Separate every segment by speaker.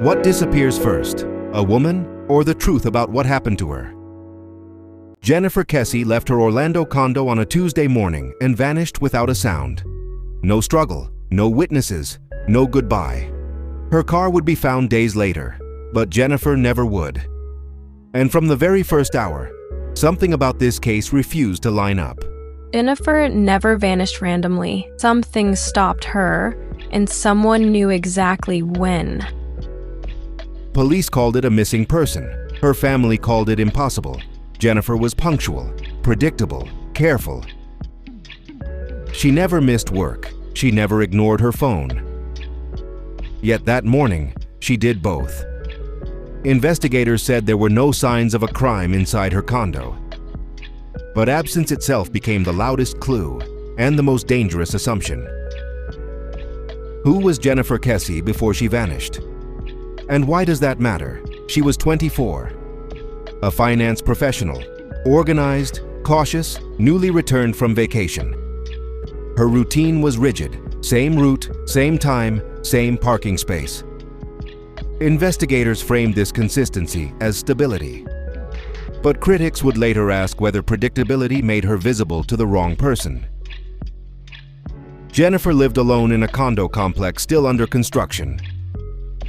Speaker 1: What disappears first, a woman or the truth about what happened to her? Jennifer Kesse left her Orlando condo on a Tuesday morning and vanished without a sound. No struggle, no witnesses, no goodbye. Her car would be found days later, but Jennifer never would. And from the very first hour, something about this case refused to line up.
Speaker 2: Jennifer never vanished randomly. Something stopped her, and someone knew exactly when.
Speaker 1: Police called it a missing person. Her family called it impossible. Jennifer was punctual, predictable, careful. She never missed work. She never ignored her phone. Yet that morning, she did both. Investigators said there were no signs of a crime inside her condo. But absence itself became the loudest clue and the most dangerous assumption. Who was Jennifer Kesse before she vanished? And why does that matter? She was 24, a finance professional, organized, cautious, newly returned from vacation. Her routine was rigid, same route, same time, same parking space. Investigators framed this consistency as stability. But critics would later ask whether predictability made her visible to the wrong person. Jennifer lived alone in a condo complex still under construction.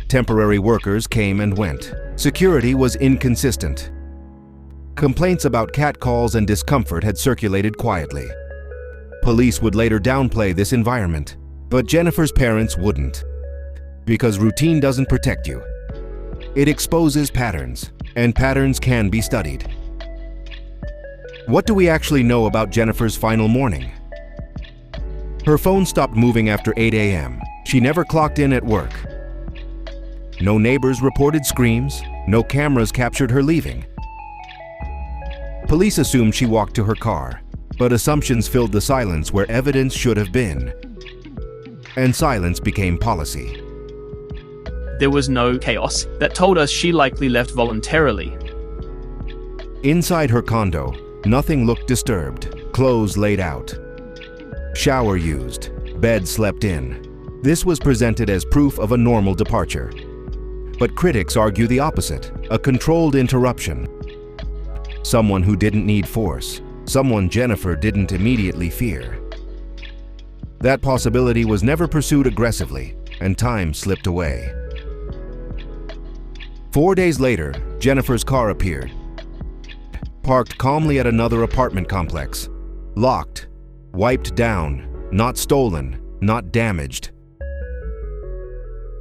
Speaker 1: Temporary workers came and went. Security was inconsistent. Complaints about catcalls and discomfort had circulated quietly. Police would later downplay this environment, but Jennifer's parents wouldn't. Because routine doesn't protect you. It exposes patterns, and patterns can be studied. What do we actually know about Jennifer's final morning? Her phone stopped moving after 8 a.m. She never clocked in at work. No neighbors reported screams, no cameras captured her leaving. Police assumed she walked to her car, but assumptions filled the silence where evidence should have been. And silence became policy.
Speaker 3: There was no chaos that told us she likely left voluntarily.
Speaker 1: Inside her condo, nothing looked disturbed. Clothes laid out. Shower used. Bed slept in. This was presented as proof of a normal departure. But critics argue the opposite, a controlled interruption. Someone who didn't need force, someone Jennifer didn't immediately fear. That possibility was never pursued aggressively, and time slipped away. 4 days later, Jennifer's car appeared, parked calmly at another apartment complex, locked, wiped down, not stolen, not damaged.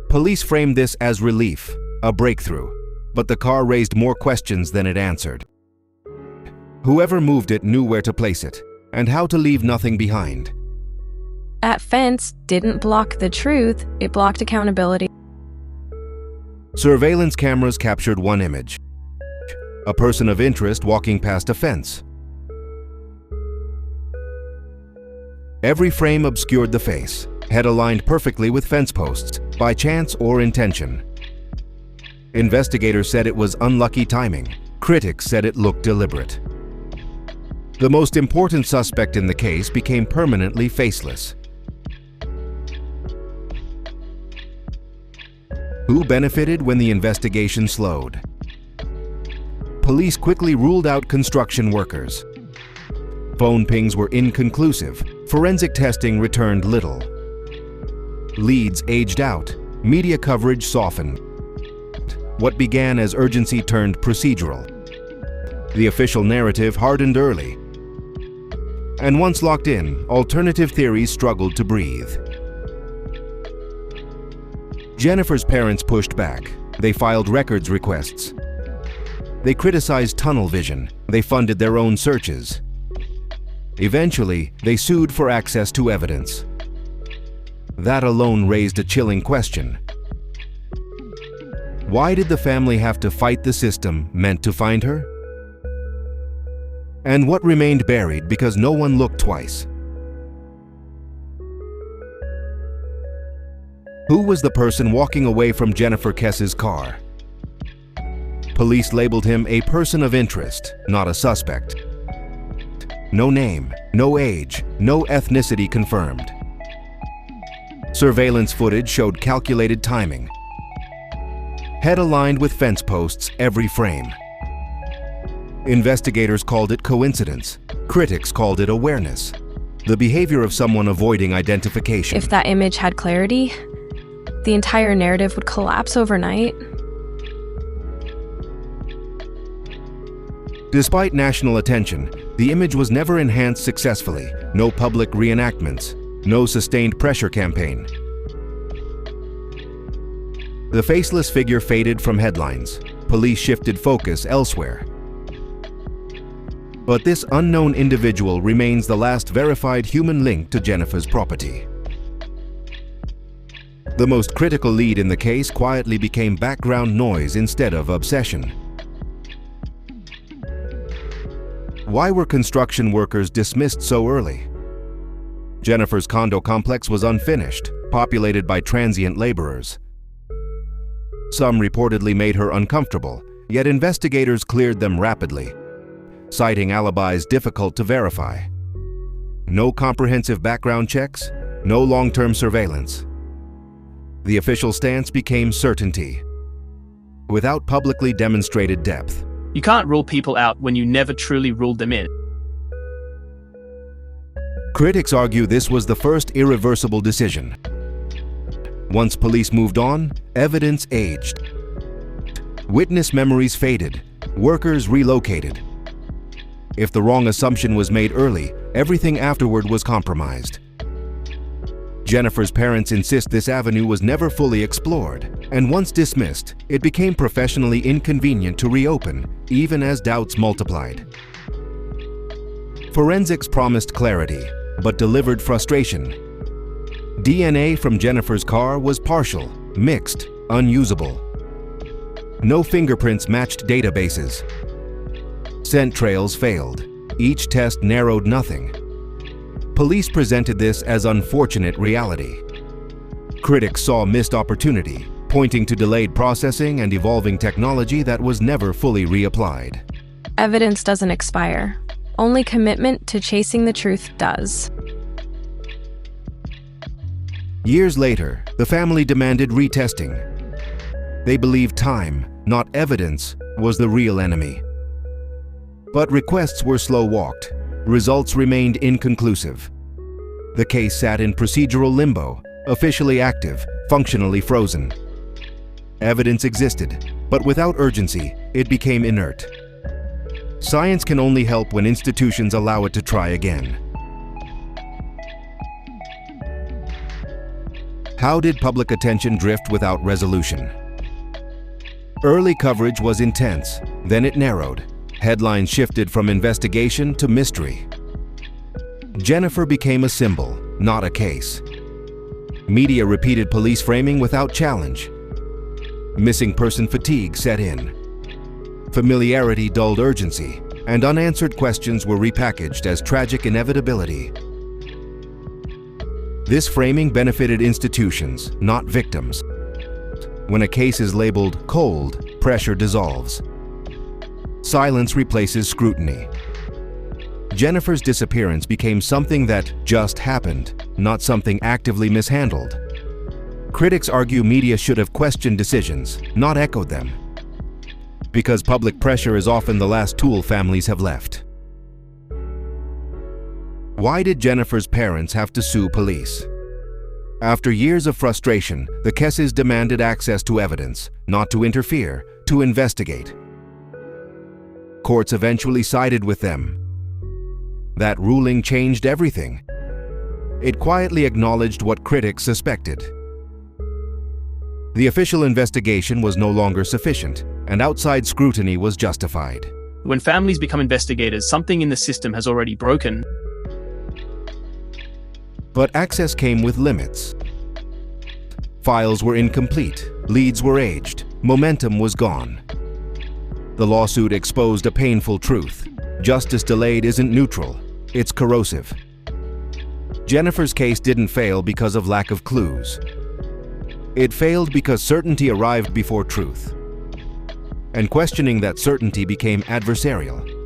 Speaker 1: Police framed this as relief, a breakthrough, but the car raised more questions than it answered. Whoever moved it knew where to place it, and how to leave nothing behind.
Speaker 2: That fence didn't block the truth, it blocked accountability.
Speaker 1: Surveillance cameras captured one image. A person of interest walking past a fence. Every frame obscured the face, head aligned perfectly with fence posts, by chance or intention. Investigators said it was unlucky timing. Critics said it looked deliberate. The most important suspect in the case became permanently faceless. Who benefited when the investigation slowed? Police quickly ruled out construction workers. Phone pings were inconclusive. Forensic testing returned little. Leads aged out. Media coverage softened. What began as urgency turned procedural. The official narrative hardened early. And once locked in, alternative theories struggled to breathe. Jennifer's parents pushed back. They filed records requests. They criticized tunnel vision. They funded their own searches. Eventually, they sued for access to evidence. That alone raised a chilling question. Why did the family have to fight the system meant to find her? And what remained buried because no one looked twice? Who was the person walking away from Jennifer Kesse's car? Police labeled him a person of interest, not a suspect. No name, no age, no ethnicity confirmed. Surveillance footage showed calculated timing. head aligned with fence posts every frame. Investigators called it coincidence. Critics called it awareness. The behavior of someone avoiding identification.
Speaker 2: If that image had clarity, the entire narrative would collapse overnight.
Speaker 1: Despite national attention, the image was never enhanced successfully. No public reenactments, no sustained pressure campaign. The faceless figure faded from headlines. Police shifted focus elsewhere. But this unknown individual remains the last verified human link to Jennifer's property. The most critical lead in the case quietly became background noise instead of obsession. Why were construction workers dismissed so early? Jennifer's condo complex was unfinished, populated by transient laborers. Some reportedly made her uncomfortable, yet investigators cleared them rapidly, citing alibis difficult to verify. No comprehensive background checks, no long-term surveillance. The official stance became certainty, without publicly demonstrated depth.
Speaker 3: You can't rule people out when you never truly ruled them in.
Speaker 1: Critics argue this was the first irreversible decision. Once police moved on, evidence aged. Witness memories faded, workers relocated. If the wrong assumption was made early, everything afterward was compromised. Jennifer's parents insist this avenue was never fully explored, and once dismissed, it became professionally inconvenient to reopen, even as doubts multiplied. Forensics promised clarity, but delivered frustration. DNA from Jennifer's car was partial, mixed, unusable. No fingerprints matched databases. Scent trails failed. Each test narrowed nothing. Police presented this as unfortunate reality. Critics saw missed opportunity, pointing to delayed processing and evolving technology that was never fully reapplied.
Speaker 2: Evidence doesn't expire. Only commitment to chasing the truth does.
Speaker 1: Years later, the family demanded retesting. They believed time, not evidence, was the real enemy. But requests were slow-walked. Results remained inconclusive. The case sat in procedural limbo, officially active, functionally frozen. Evidence existed, but without urgency, it became inert. Science can only help when institutions allow it to try again. How did public attention drift without resolution? Early coverage was intense, then it narrowed. Headlines shifted from investigation to mystery. Jennifer became a symbol, not a case. Media repeated police framing without challenge. Missing person fatigue set in. Familiarity dulled urgency, and unanswered questions were repackaged as tragic inevitability. This framing benefited institutions, not victims. When a case is labeled cold, pressure dissolves. Silence replaces scrutiny. Jennifer's disappearance became something that just happened, not something actively mishandled. Critics argue media should have questioned decisions, not echoed them. Because public pressure is often the last tool families have left. Why did Jennifer's parents have to sue police? After years of frustration, the Kesses demanded access to evidence, not to interfere, to investigate. Courts eventually sided with them. That ruling changed everything. It quietly acknowledged what critics suspected. The official investigation was no longer sufficient, and outside scrutiny was justified.
Speaker 3: When families become investigators, something in the system has already broken.
Speaker 1: But access came with limits. Files were incomplete, leads were aged, momentum was gone. The lawsuit exposed a painful truth. Justice delayed isn't neutral, it's corrosive. Jennifer's case didn't fail because of lack of clues. It failed because certainty arrived before truth. And questioning that certainty became adversarial.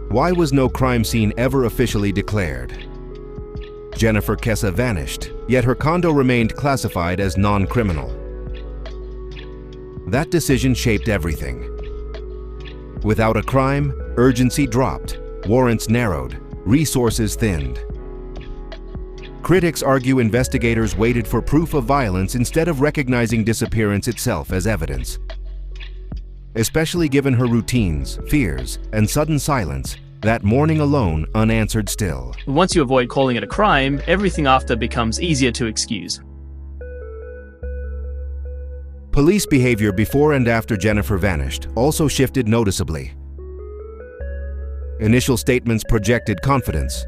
Speaker 1: Why was no crime scene ever officially declared? Jennifer Kesse vanished, yet her condo remained classified as non-criminal. That decision shaped everything. Without a crime, urgency dropped, warrants narrowed, resources thinned. Critics argue investigators waited for proof of violence instead of recognizing disappearance itself as evidence. Especially given her routines, fears, and sudden silence, that morning alone unanswered still.
Speaker 3: Once you avoid calling it a crime, everything after becomes easier to excuse.
Speaker 1: Police behavior before and after Jennifer vanished also shifted noticeably. Initial statements projected confidence.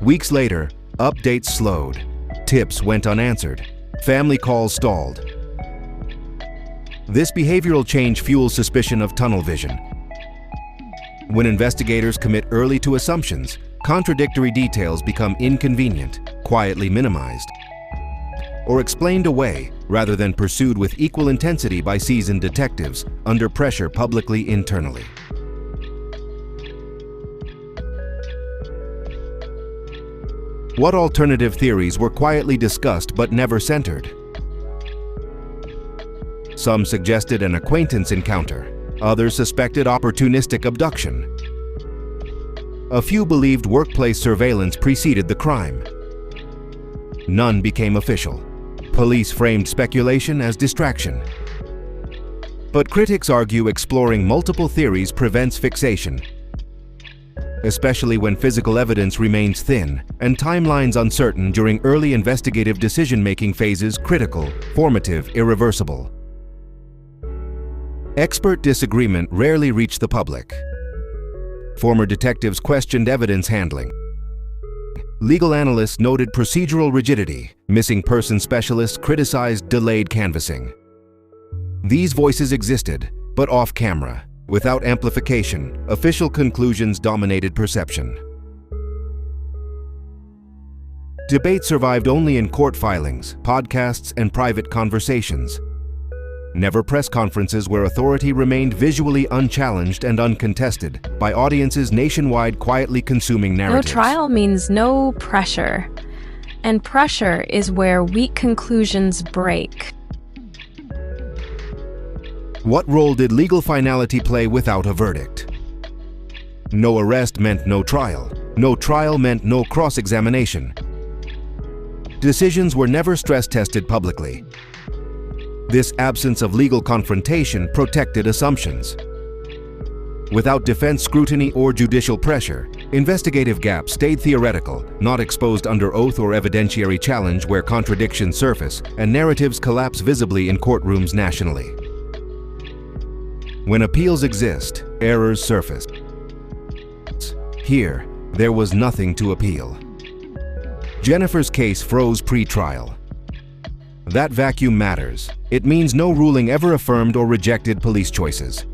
Speaker 1: Weeks later, updates slowed, tips went unanswered, family calls stalled. This behavioral change fuels suspicion of tunnel vision. When investigators commit early to assumptions, contradictory details become inconvenient, quietly minimized, or explained away rather than pursued with equal intensity by seasoned detectives under pressure publicly internally. What alternative theories were quietly discussed but never centered? Some suggested an acquaintance encounter. Others suspected opportunistic abduction. A few believed workplace surveillance preceded the crime. None became official. Police framed speculation as distraction. But critics argue exploring multiple theories prevents fixation, especially when physical evidence remains thin and timelines uncertain during early investigative decision-making phases critical, formative, irreversible. Expert disagreement rarely reached the public. Former detectives questioned evidence handling. Legal analysts noted procedural rigidity. Missing person specialists criticized delayed canvassing. These voices existed, but off-camera. Without amplification, official conclusions dominated perception. Debate survived only in court filings, podcasts, and private conversations. Never press conferences where authority remained visually unchallenged and uncontested by audiences nationwide quietly consuming narratives.
Speaker 2: No trial means no pressure, and pressure is where weak conclusions break.
Speaker 1: What role did legal finality play without a verdict? No arrest meant no trial. No trial meant no cross-examination. Decisions were never stress-tested publicly. This absence of legal confrontation protected assumptions. Without defense scrutiny or judicial pressure, investigative gaps stayed theoretical, not exposed under oath or evidentiary challenge where contradictions surface and narratives collapse visibly in courtrooms nationally. When appeals exist, errors surface. Here, there was nothing to appeal. Jennifer's case froze pre-trial. That vacuum matters. It means no ruling ever affirmed or rejected police choices.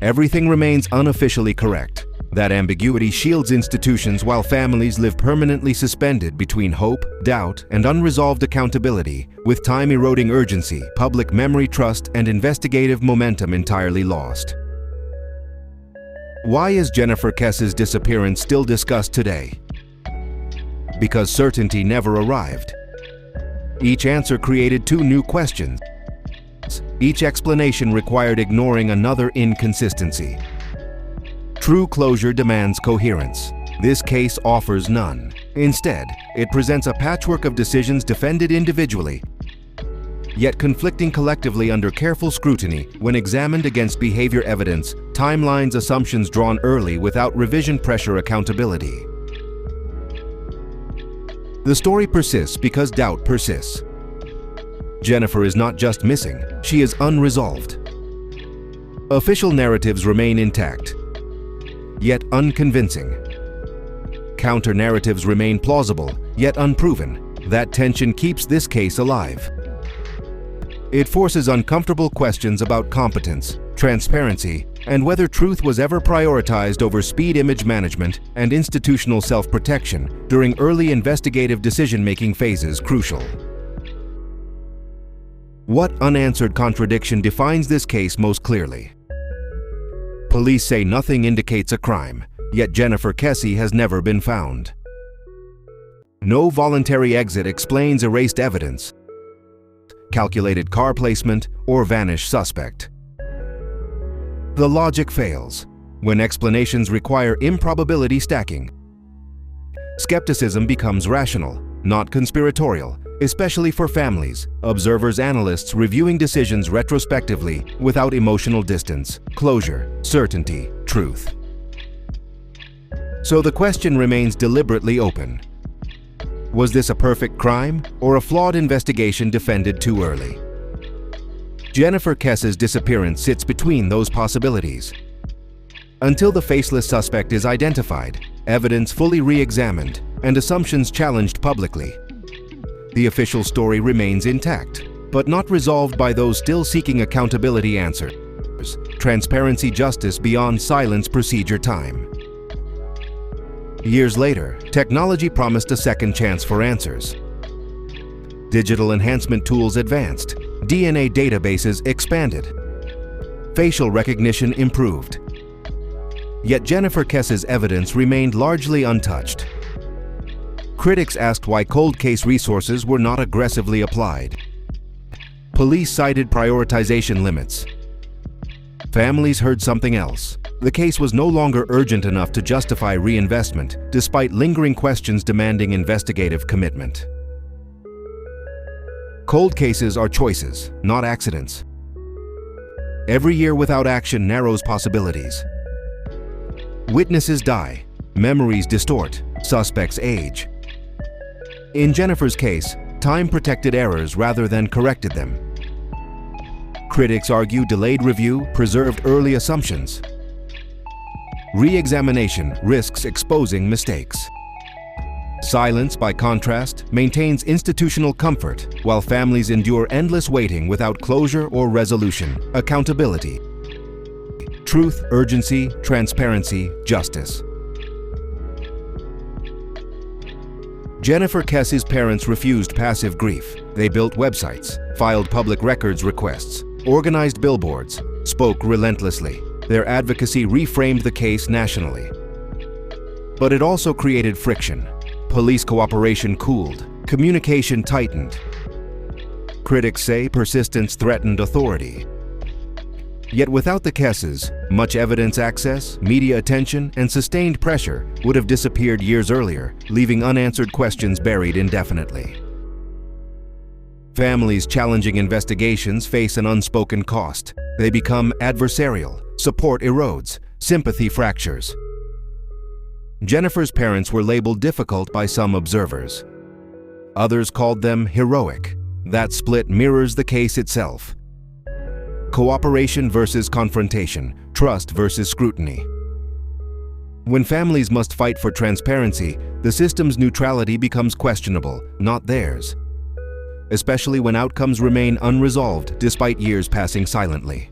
Speaker 1: Everything remains unofficially correct. That ambiguity shields institutions while families live permanently suspended between hope, doubt, and unresolved accountability, with time eroding urgency, public memory trust, and investigative momentum entirely lost. Why is Jennifer Kesse's disappearance still discussed today? Because certainty never arrived. Each answer created two new questions. Each explanation required ignoring another inconsistency. True closure demands coherence. This case offers none. Instead, it presents a patchwork of decisions defended individually, yet conflicting collectively under careful scrutiny when examined against behavior evidence, timelines, assumptions drawn early without revision pressure, accountability. The story persists because doubt persists. Jennifer is not just missing, she is unresolved. Official narratives remain intact, yet unconvincing. Counter-narratives remain plausible, yet unproven. That tension keeps this case alive. It forces uncomfortable questions about competence, transparency, and whether truth was ever prioritized over speed, image management, and institutional self-protection during early investigative decision-making phases crucial. What unanswered contradiction defines this case most clearly? Police say nothing indicates a crime, yet Jennifer Kesse has never been found. No voluntary exit explains erased evidence, calculated car placement, or vanished suspect. The logic fails when explanations require improbability stacking. Skepticism becomes rational, not conspiratorial, especially for families, observers, analysts reviewing decisions retrospectively without emotional distance, closure, certainty, truth. So the question remains deliberately open. Was this a perfect crime or a flawed investigation defended too early? Jennifer Kesse's disappearance sits between those possibilities. Until the faceless suspect is identified, evidence fully re-examined, and assumptions challenged publicly, the official story remains intact, but not resolved by those still seeking accountability answers. Transparency, justice beyond silence, procedure time. Years later, technology promised a second chance for answers. Digital enhancement tools advanced, DNA databases expanded, facial recognition improved. Yet Jennifer Kesse's evidence remained largely untouched. Critics asked why cold case resources were not aggressively applied. Police cited prioritization limits. Families heard something else. The case was no longer urgent enough to justify reinvestment, despite lingering questions demanding investigative commitment. Cold cases are choices, not accidents. Every year without action narrows possibilities. Witnesses die, memories distort, suspects age. In Jennifer's case, time protected errors rather than corrected them. Critics argue delayed review preserved early assumptions. Re-examination risks exposing mistakes. Silence, by contrast, maintains institutional comfort, while families endure endless waiting without closure or resolution. Accountability. Truth, urgency, transparency, justice. Jennifer Kesse's parents refused passive grief. They built websites, filed public records requests, organized billboards, spoke relentlessly. Their advocacy reframed the case nationally. But it also created friction. Police cooperation cooled, communication tightened. Critics say persistence threatened authority. Yet without the Kesses, much evidence access, media attention, and sustained pressure would have disappeared years earlier, leaving unanswered questions buried indefinitely. Families challenging investigations face an unspoken cost. They become adversarial, support erodes, sympathy fractures. Jennifer's parents were labeled difficult by some observers. Others called them heroic. That split mirrors the case itself. Cooperation versus confrontation, trust versus scrutiny. When families must fight for transparency, the system's neutrality becomes questionable, not theirs. Especially when outcomes remain unresolved despite years passing silently.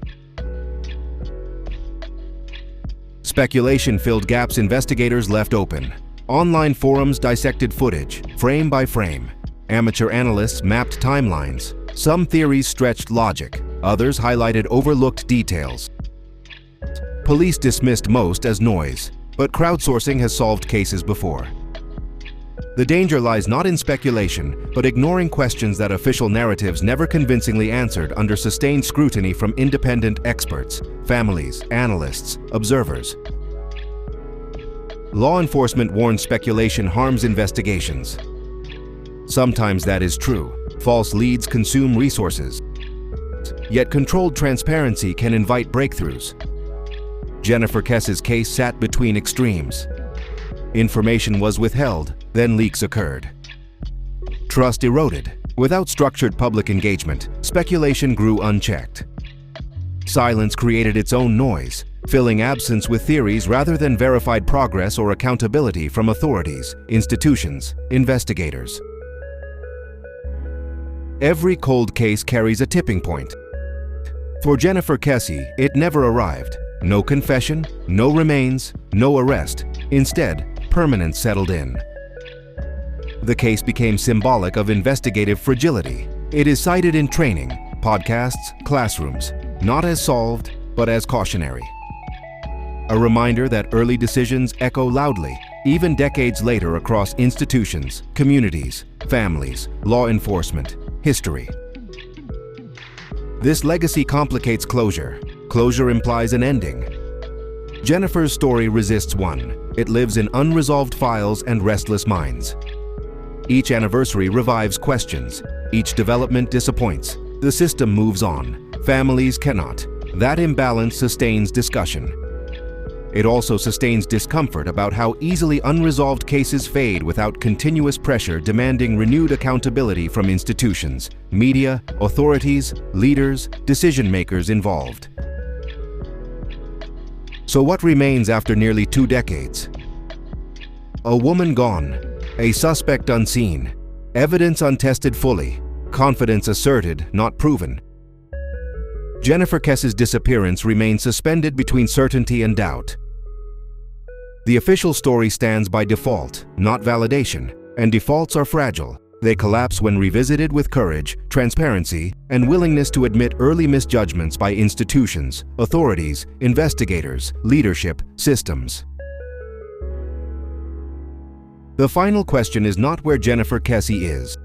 Speaker 1: Speculation filled gaps investigators left open. Online forums dissected footage, frame by frame. Amateur analysts mapped timelines. Some theories stretched logic, others highlighted overlooked details. Police dismissed most as noise, but crowdsourcing has solved cases before. The danger lies not in speculation, but ignoring questions that official narratives never convincingly answered under sustained scrutiny from independent experts, families, analysts, observers. Law enforcement warns speculation harms investigations. Sometimes that is true. False leads consume resources. Yet controlled transparency can invite breakthroughs. Jennifer Kesse's case sat between extremes. Information was withheld, then leaks occurred. Trust eroded. Without structured public engagement, speculation grew unchecked. Silence created its own noise, filling absence with theories rather than verified progress or accountability from authorities, institutions, investigators. Every cold case carries a tipping point. For Jennifer Kesse, it never arrived. No confession, no remains, no arrest. Instead, permanence settled in. The case became symbolic of investigative fragility. It is cited in training, podcasts, classrooms, not as solved, but as cautionary. A reminder that early decisions echo loudly, even decades later across institutions, communities, families, law enforcement, history. This legacy complicates closure. Closure implies an ending. Jennifer's story resists one. It lives in unresolved files and restless minds. Each anniversary revives questions. Each development disappoints. The system moves on. Families cannot. That imbalance sustains discussion. It also sustains discomfort about how easily unresolved cases fade without continuous pressure demanding renewed accountability from institutions, media, authorities, leaders, decision-makers involved. So what remains after nearly 2 decades? A woman gone, a suspect unseen, evidence untested fully, confidence asserted, not proven. Jennifer Kesse's disappearance remains suspended between certainty and doubt. The official story stands by default, not validation, and defaults are fragile. They collapse when revisited with courage, transparency, and willingness to admit early misjudgments by institutions, authorities, investigators, leadership, systems. The final question is not where Jennifer Kesse is.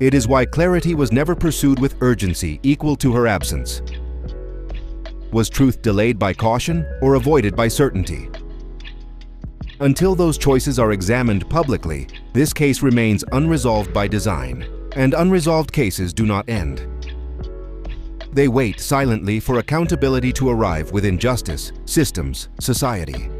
Speaker 1: It is why clarity was never pursued with urgency equal to her absence. Was truth delayed by caution or avoided by certainty? Until those choices are examined publicly, this case remains unresolved by design, and unresolved cases do not end. They wait silently for accountability to arrive within justice, systems, society.